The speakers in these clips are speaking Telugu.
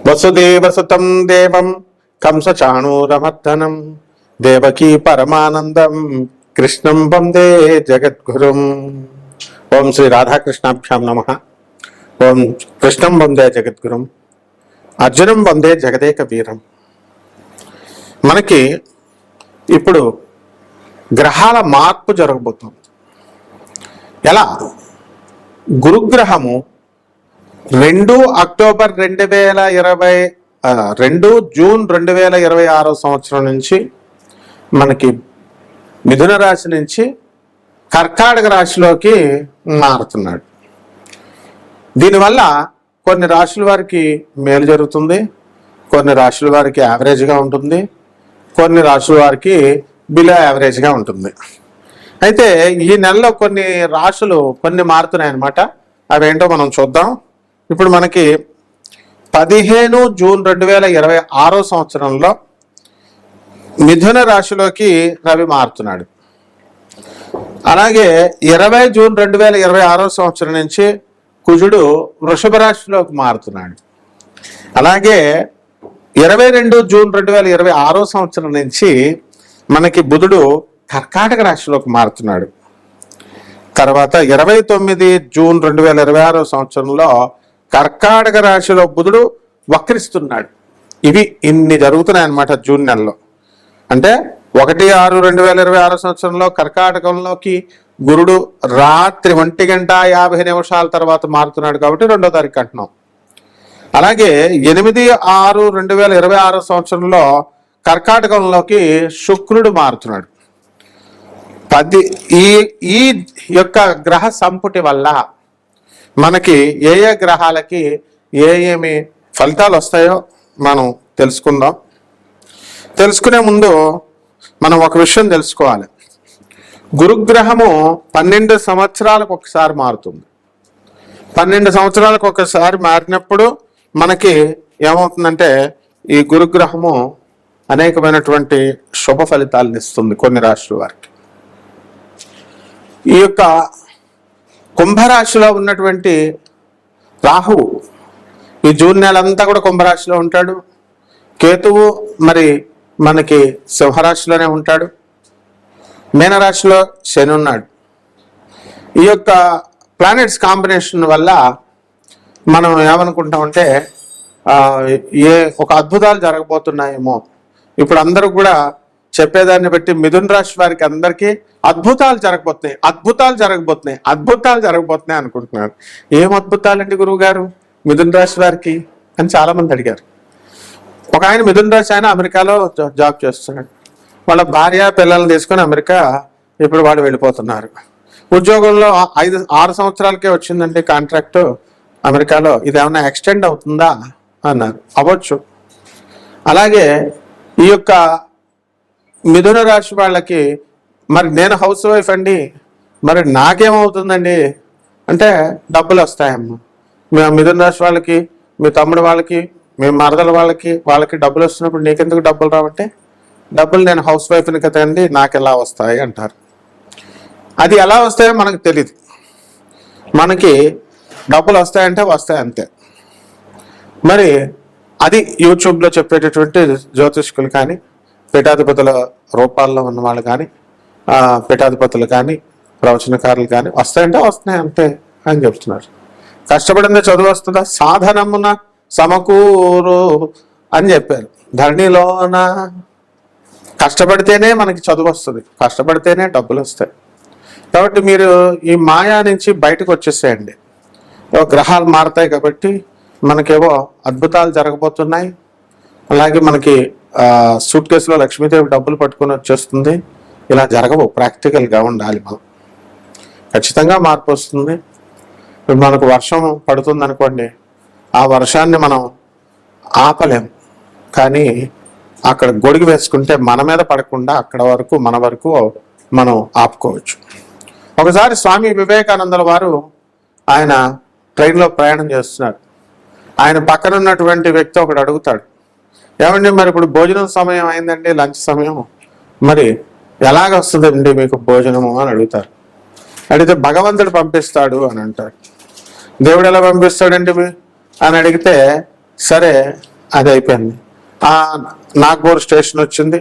వసుదేవసుతం దేవం కంసచాణూరమర్దనం దేవకీ పరమానందం కృష్ణం వందే జగద్గురుం. ఓం శ్రీ రాధాకృష్ణాభ్యాం నమః. ఓం కృష్ణం వందే జగద్గురుం, అర్జునం వందే జగదేక వీరం. మనకి ఇప్పుడు గ్రహాల మార్పు జరగబోతుంది. ఎలా? గురుగ్రహము 2 అక్టోబర్ 2 జూన్ 2026 సంవత్సరం నుంచి మనకి మిథున రాశి నుంచి కర్కాటక రాశిలోకి మారుతున్నాడు. దీనివల్ల కొన్ని రాశుల వారికి మేలు జరుగుతుంది, కొన్ని రాశుల వారికి యావరేజ్గా ఉంటుంది, కొన్ని రాశుల వారికి బిలో యావరేజ్గా ఉంటుంది. అయితే ఈ నెలలో కొన్ని రాశులు మారుతున్నాయి అన్నమాట. అవేంటో మనం చూద్దాం. ఇప్పుడు మనకి 15 జూన్ 2026 సంవత్సరంలో మిథున రాశిలోకి రవి మారుతున్నాడు. అలాగే 20 జూన్ 2026 సంవత్సరం నుంచి కుజుడు వృషభ రాశిలోకి మారుతున్నాడు. అలాగే 22 జూన్ 2026 సంవత్సరం నుంచి మనకి బుధుడు కర్కాటక రాశిలోకి మారుతున్నాడు. తర్వాత 29 జూన్ 2026 సంవత్సరంలో కర్కాటక రాశిలో బుధుడు వక్రిస్తున్నాడు. ఇన్ని జరుగుతున్నాయి అన్నమాట జూన్ నెలలో. అంటే 1/6/2026 సంవత్సరంలో కర్కాటకంలోకి గురుడు రాత్రి 1:50 తర్వాత మారుతున్నాడు కాబట్టి 2వ తారీఖు అంటున్నాం. అలాగే 8/6/2026 సంవత్సరంలో కర్కాటకంలోకి శుక్రుడు మారుతున్నాడు. ఈ యొక్క గ్రహ సంపుటి వల్ల మనకి ఏ గ్రహాలకి ఏమి ఫలితాలు వస్తాయో మనం తెలుసుకుందాం. తెలుసుకునే ముందు మనం ఒక విషయం తెలుసుకోవాలి. గురుగ్రహము 12 సంవత్సరాలకు ఒకసారి మారుతుంది. 12 సంవత్సరాలకు ఒకసారి మారినప్పుడు మనకి ఏమవుతుందంటే ఈ గురుగ్రహము అనేకమైనటువంటి శుభ ఫలితాలను ఇస్తుంది కొన్ని రాశుల వారికి. ఈ యొక్క కుంభరాశిలో ఉన్నటువంటి రాహువు ఈ జూన్ నెలంతా కూడా కుంభరాశిలో ఉంటాడు. కేతువు మరి మనకి సింహరాశిలోనే ఉంటాడు. మీనరాశిలో శని ఉన్నాడు. ఈ యొక్క ప్లానెట్స్ కాంబినేషన్ వల్ల మనం ఏమనుకుంటామంటే ఒక అద్భుతాలు జరగబోతున్నాయేమో. ఇప్పుడు అందరూ కూడా చెప్పేదాన్ని బట్టి మిథున రాశి వారికి అందరికీ అద్భుతాలు జరగబోతున్నాయి అనుకుంటున్నారు. ఏం అద్భుతాలండి గురువు గారు మిథున రాశి వారికి అని చాలా మంది అడిగారు. ఒక ఆయన మిథున రాశి ఆయన అమెరికాలో జాబ్ చేస్తున్నాడు. వాళ్ళ భార్య పిల్లల్ని తీసుకొని అమెరికా ఇప్పుడు వాళ్ళు వెళ్ళిపోతున్నారు. ఉద్యోగంలో 6 సంవత్సరాలకే వచ్చిందండి కాంట్రాక్ట్ అమెరికాలో. ఇది ఏమన్నా ఎక్స్టెండ్ అవుతుందా అన్నారు. అవ్వచ్చు. అలాగే ఈ యొక్క మిథున రాశి వాళ్ళకి మరి నేను హౌస్ వైఫ్ అండి, మరి నాకేమవుతుందండి అంటే డబ్బులు వస్తాయమ్మా. మిథున రాశి వాళ్ళకి, మీ తమ్ముడు వాళ్ళకి, మీ మరదల వాళ్ళకి డబ్బులు వస్తున్నప్పుడు నీకెందుకు డబ్బులు రావంటే, డబ్బులు నేను హౌస్ వైఫ్ని కదండి నాకు ఎలా వస్తాయి అంటారు. అది ఎలా వస్తాయో మనకు తెలియదు. మనకి డబ్బులు వస్తాయంటే వస్తాయి అంతే. మరి అది యూట్యూబ్లో చెప్పేటటువంటి జ్యోతిష్కులు కానీ, పీఠాధిపతుల రూపాల్లో ఉన్న వాళ్ళు కానీ, పీఠాధిపతులు కానీ, ప్రవచనకారులు కానీ వస్తాయంటే వస్తున్నాయి అంతే అని చెప్తున్నారు. కష్టపడిందే చదువు వస్తుందా? సాధనమున సమకూరు అని చెప్పారు. ధరణిలోన కష్టపడితేనే మనకి చదువు వస్తుంది, కష్టపడితేనే డబ్బులు వస్తాయి. కాబట్టి మీరు ఈ మాయా నుంచి బయటకు వచ్చేసేయండి. గ్రహాలు మారుతాయి కాబట్టి మనకేవో అద్భుతాలు జరగబోతున్నాయి. అలాగే మనకి సూట్ కేసులో లక్ష్మీదేవి డబ్బులు పట్టుకొని వచ్చేస్తుంది. ఇలా జరగవు. ప్రాక్టికల్గా ఉండాలి. మనం ఖచ్చితంగా మార్పు వస్తుంది. ఇప్పుడు మనకు వర్షం పడుతుంది అనుకోండి, ఆ వర్షాన్ని మనం ఆపలేం, కానీ అక్కడ గొడుగు వేసుకుంటే మన మీద పడకుండా అక్కడ వరకు మన వరకు మనం ఆపుకోవచ్చు. ఒకసారి స్వామి వివేకానందుల వారు ఆయన ట్రైన్లో ప్రయాణం చేస్తున్నారు. ఆయన పక్కన ఉన్నటువంటి వ్యక్తి ఒకడు అడుగుతాడు, ఏమండి మరి ఇప్పుడు భోజనం సమయం అయిందండి, లంచ్ సమయం, మరి ఎలాగ వస్తుందండి మీకు భోజనము అని అడుగుతారు. అడిగితే భగవంతుడు పంపిస్తాడు అని అంటాడు. దేవుడు ఎలా పంపిస్తాడండి అని అడిగితే, సరే అది అయిపోయింది. నాగ్పూర్ స్టేషన్ వచ్చింది.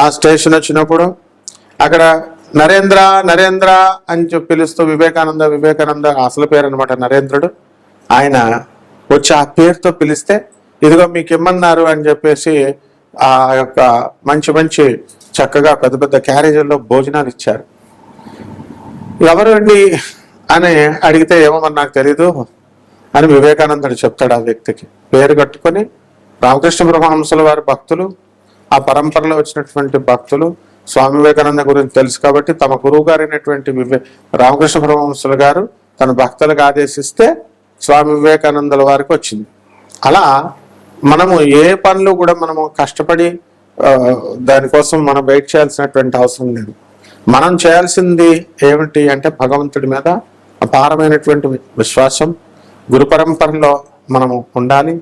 ఆ స్టేషన్ వచ్చినప్పుడు అక్కడ నరేంద్ర నరేంద్ర అని చెప్పి పిలుస్తూ వివేకానంద అసలు పేరు అనమాట నరేంద్రుడు. ఆయన వచ్చి ఆ పేరుతో పిలిస్తే ఇదిగో మీకు ఇమ్మన్నారు అని చెప్పేసి ఆ యొక్క మంచి మంచి చక్కగా పెద్ద పెద్ద క్యారేజీల్లో భోజనాలు ఇచ్చారు. ఎవరు అండి అని అడిగితే ఏమో మరి నాకు తెలీదు అని వివేకానందుడు చెప్తాడు. ఆ వ్యక్తికి పేరు కట్టుకొని రామకృష్ణ పరమహంసుల వారి భక్తులు, ఆ పరంపరలో వచ్చినటువంటి భక్తులు స్వామి వివేకానంద గురించి తెలుసు కాబట్టి తమ గురువు గారైనటువంటి రామకృష్ణ పరమహంసుల గారు తన భక్తులకు ఆదేశిస్తే స్వామి వివేకానందుల వారికి వచ్చింది. అలా మనము ఏ పనులు కూడా మనము కష్టపడి దానికోసం మనం వెయిట్ చేయాల్సినటువంటి అవసరం లేదు. మనం చేయాల్సింది ఏమిటి అంటే భగవంతుడి మీద అపారమైనటువంటి విశ్వాసం, గురు పరంపరలో మనము ఉండాలి.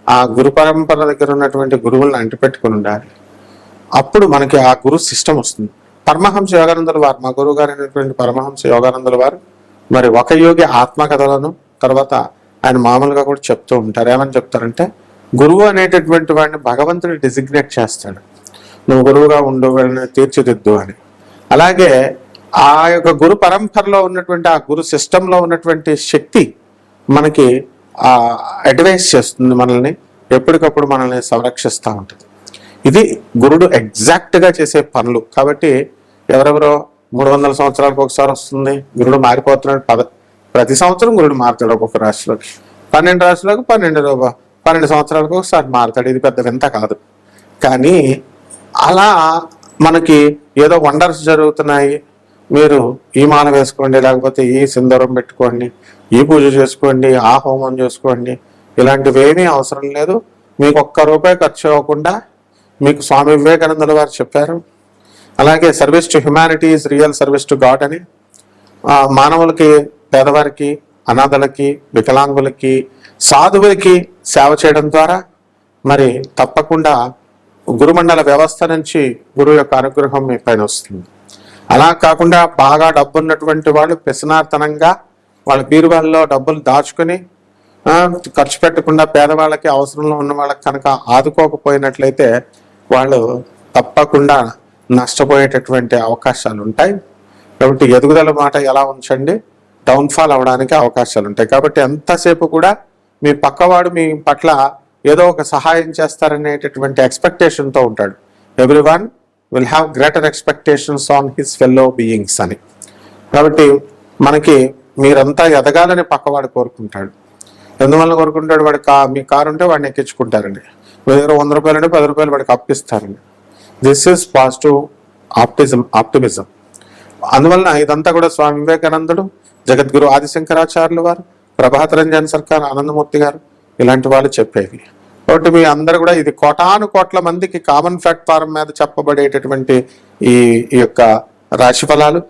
ఆ గురు పరంపర దగ్గర ఉన్నటువంటి గురువులను అంటిపెట్టుకుని ఉండాలి. అప్పుడు మనకి ఆ గురు సిస్టమ్ వస్తుంది. పరమహంస యోగానందుల వారు, మా గురువు గారు అయినటువంటి పరమహంస యోగానందుల వారు మరి ఒక యోగి ఆత్మకథలను తర్వాత ఆయన మామూలుగా కూడా చెప్తూ ఉంటారు. ఏమని చెప్తారంటే గురువు అనేటటువంటి వాడిని భగవంతుడు డిజిగ్నేట్ చేస్తాడు, నువ్వు గురువుగా ఉండు, వీళ్ళని తీర్చిదిద్దు అని. అలాగే ఆ యొక్క గురు పరంపరలో ఉన్నటువంటి ఆ గురు సిస్టంలో ఉన్నటువంటి శక్తి మనకి అడ్వైస్ చేస్తుంది, మనల్ని ఎప్పటికప్పుడు మనల్ని సంరక్షిస్తూ ఉంటుంది. ఇది గురుడు ఎగ్జాక్ట్గా చేసే పనులు. కాబట్టి ఎవరెవరో 300 సంవత్సరాలకు ఒకసారి వస్తుంది, గురుడు మారిపోతున్నాడు. ప్రతి సంవత్సరం గురుడు మారుతాడు. ఒక్కొక్క రాశిలోకి 12 రాశులకు 12 సంవత్సరాలకు ఒకసారి మారుతాడు. ఇది పెద్ద వింత కాదు. కానీ అలా మనకి ఏదో వండర్స్ జరుగుతున్నాయి, మీరు ఈ మాల వేసుకోండి, లేకపోతే ఈ సింధూరం పెట్టుకోండి, ఈ పూజ చేసుకోండి, ఆ హోమం చేసుకోండి, ఇలాంటివి ఏమీ అవసరం లేదు. మీకు ₹1 ఖర్చు అవ్వకుండా మీకు స్వామి వివేకానందుల వారు చెప్పారు. అలాగే service to humanity is real service to God అని మానవులకి, పేదవారికి, అనాథలకి, వికలాంగులకి, సాధువులకి సేవ చేయడం ద్వారా మరి తప్పకుండా గురుమండల వ్యవస్థ నుంచి గురువు యొక్క అనుగ్రహం మీ పైన వస్తుంది. అలా కాకుండా బాగా డబ్బు ఉన్నటువంటి వాళ్ళు పెసనార్తనంగా వాళ్ళ బీరువాళ్ళలో డబ్బులు దాచుకుని ఖర్చు పెట్టకుండా పేదవాళ్ళకి, అవసరంలో ఉన్న వాళ్ళకి కనుక ఆదుకోకపోయినట్లయితే వాళ్ళు తప్పకుండా నష్టపోయేటటువంటి అవకాశాలు ఉంటాయి. కాబట్టి ఎదుగుదల మాట ఎలా ఉంచండి, డౌన్ఫాల్ అవడానికి అవకాశాలు ఉంటాయి. కాబట్టి ఎంతసేపు కూడా మీ పక్కవాడు మీ పట్ల ఏదో ఒక సహాయం చేస్తారనేటటువంటి ఎక్స్పెక్టేషన్తో ఉంటాడు. Everyone will have greater expectations on his fellow beings అని. కాబట్టి మనకి మీరంతా ఎదగాలని పక్కవాడు కోరుకుంటాడు. ఎందువల్ల కోరుకుంటాడు? వాడి మీ కారు ఉంటే వాడిని ఎక్కించుకుంటారండి, మీ దగ్గర ₹100 అంటే ₹10 వాడికి అప్పిస్తారండి. This is positive optimism. అందువలన ఇదంతా కూడా స్వామి వివేకానందుడు, జగద్గురు ఆదిశంకరాచార్యులు వారు, ప్రభాత రంజన్ సర్కార్, ఆనందమూర్తి గారు ఇలాంటి వాళ్ళు చెప్పేవి. కాబట్టి మీ అందరూ కూడా ఇది కోటాను కోట్ల మందికి కామన్ ప్లాట్ఫారం మీద చెప్పబడేటటువంటి ఈ యొక్క రాశి ఫలాలు.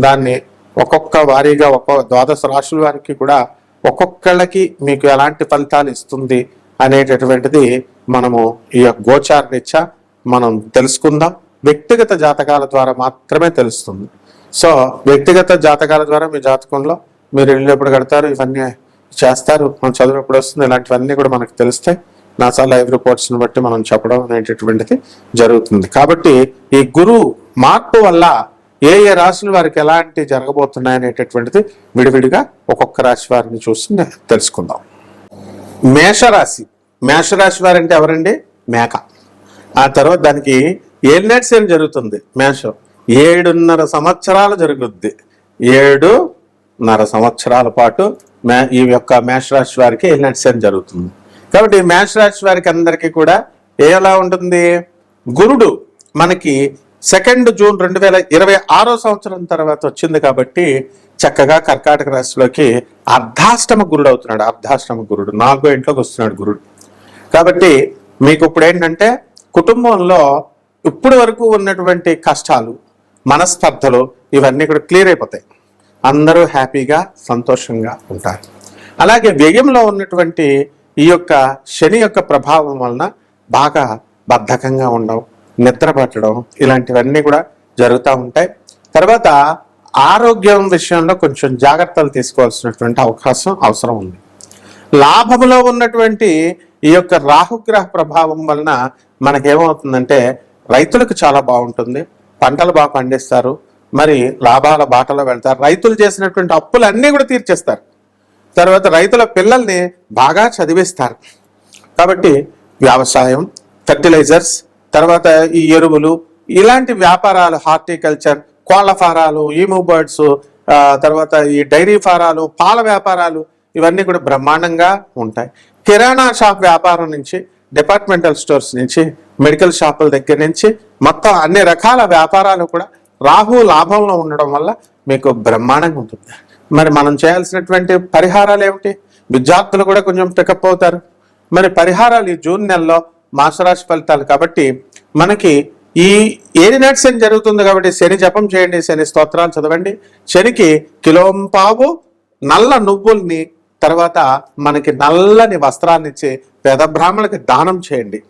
దాన్ని ఒక్కొక్క వారీగా ఒక్కొక్క 12 రాశుల వారికి కూడా ఒక్కొక్కళ్ళకి మీకు ఎలాంటి ఫలితాలు ఇస్తుంది అనేటటువంటిది మనము ఈ గోచార రీత్యా మనం తెలుసుకుందాం. వ్యక్తిగత జాతకాల ద్వారా మాత్రమే తెలుస్తుంది. సో వ్యక్తిగత జాతకాల ద్వారా మీ జాతకంలో మీరు ఇల్లు ఎప్పుడు కడతారు, ఇవన్నీ చేస్తారు, మనం చదువు ఎప్పుడు వస్తుంది, ఇలాంటివన్నీ కూడా మనకు తెలుస్తాయి. నాసా లైవ్ రిపోర్ట్స్ని బట్టి మనం చెప్పడం అనేటటువంటిది జరుగుతుంది. కాబట్టి ఈ గురు మార్పు వల్ల ఏ ఏ రాశుల వారికి ఎలాంటి జరగబోతున్నాయి అనేటటువంటిది విడివిడిగా ఒక్కొక్క రాశి వారిని చూసి తెలుసుకుందాం. మేషరాశి వారంటే ఎవరండి? మేక. ఆ తర్వాత దానికి ఏలినాటి శని జరుగుతుంది. మేషం 7.5 సంవత్సరాలు జరుగుద్ది. 7.5 సంవత్సరాల పాటు ఈ యొక్క మేషరాశి వారికి ఏలినాటి శని జరుగుతుంది. కాబట్టి మేషరాశి వారికి అందరికీ కూడా ఎలా ఉంటుంది? గురుడు మనకి 2 జూన్ 2026 సంవత్సరం తర్వాత వచ్చింది కాబట్టి చక్కగా కర్కాటక రాశిలోకి అర్ధాష్టమ గురుడు అవుతున్నాడు. అర్ధాష్టమ గురుడు 4వ ఇంట్లోకి వస్తున్నాడు గురుడు. కాబట్టి మీకు ఇప్పుడు ఏంటంటే కుటుంబంలో ఇప్పటి వరకు ఉన్నటువంటి కష్టాలు, మనస్పర్ధలు ఇవన్నీ కూడా క్లియర్ అయిపోతాయి. అందరూ హ్యాపీగా సంతోషంగా ఉంటారు. అలాగే వ్యయంలో ఉన్నటువంటి ఈ యొక్క శని యొక్క ప్రభావం వలన బాగా బద్ధకంగా ఉండవు, నిద్ర పట్టడం ఇలాంటివన్నీ కూడా జరుగుతూ ఉంటాయి. తర్వాత ఆరోగ్యం విషయంలో కొంచెం జాగ్రత్తలు తీసుకోవాల్సినటువంటి అవసరం ఉంది. లాభంలో ఉన్నటువంటి ఈ యొక్క రాహుగ్రహ ప్రభావం వలన మనకేమవుతుందంటే రైతులకు చాలా బాగుంటుంది, పంటలు బాగా పండిస్తారు, మరి లాభాల బాటలో వెళ్తారు, రైతులు చేసినటువంటి అప్పులన్నీ కూడా తీర్చేస్తారు, తర్వాత రైతుల పిల్లల్ని బాగా చదివిస్తారు. కాబట్టి వ్యవసాయం, ఫెర్టిలైజర్స్, తర్వాత ఈ ఎరువులు, ఇలాంటి వ్యాపారాలు, హార్టికల్చర్, కోళ్ల ఫారాలు, ఈమూ బర్డ్స్, తర్వాత ఈ డైరీ ఫారాలు, పాల వ్యాపారాలు, ఇవన్నీ కూడా బ్రహ్మాండంగా ఉంటాయి. కిరాణా షాప్ వ్యాపారం నుంచి, డిపార్ట్మెంటల్ స్టోర్స్ నుంచి, మెడికల్ షాపుల దగ్గర నుంచి మొత్తం అన్ని రకాల వ్యాపారాలు కూడా రాహు లాభంలో ఉండడం వల్ల మీకు బ్రహ్మాండంగా ఉంటుంది. మరి మనం చేయాల్సినటువంటి పరిహారాలు ఏమిటి? విద్యార్థులు కూడా కొంచెం పికప్ అవుతారు. మరి పరిహారాలు ఈ జూన్ నెలలో మాసరాశి ఫలితాలు కాబట్టి మనకి ఈ ఏలినాటి శని జరుగుతుంది కాబట్టి శని జపం చేయండి, శని స్తోత్రాలు చదవండి, శనికి కిలోంపావు నల్ల నువ్వుల్ని, తర్వాత మనకి నల్లని వస్త్రాన్ని ఇచ్చి పేద బ్రాహ్మణులకి దానం చేయండి.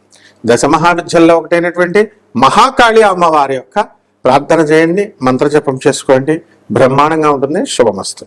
దశమహావిద్యల్లో ఒకటైనటువంటి మహాకాళి అమ్మవారి యొక్క ప్రార్థన చేయండి, మంత్రజపం చేసుకోండి, బ్రహ్మాండంగా ఉంటుంది. శుభమస్తు.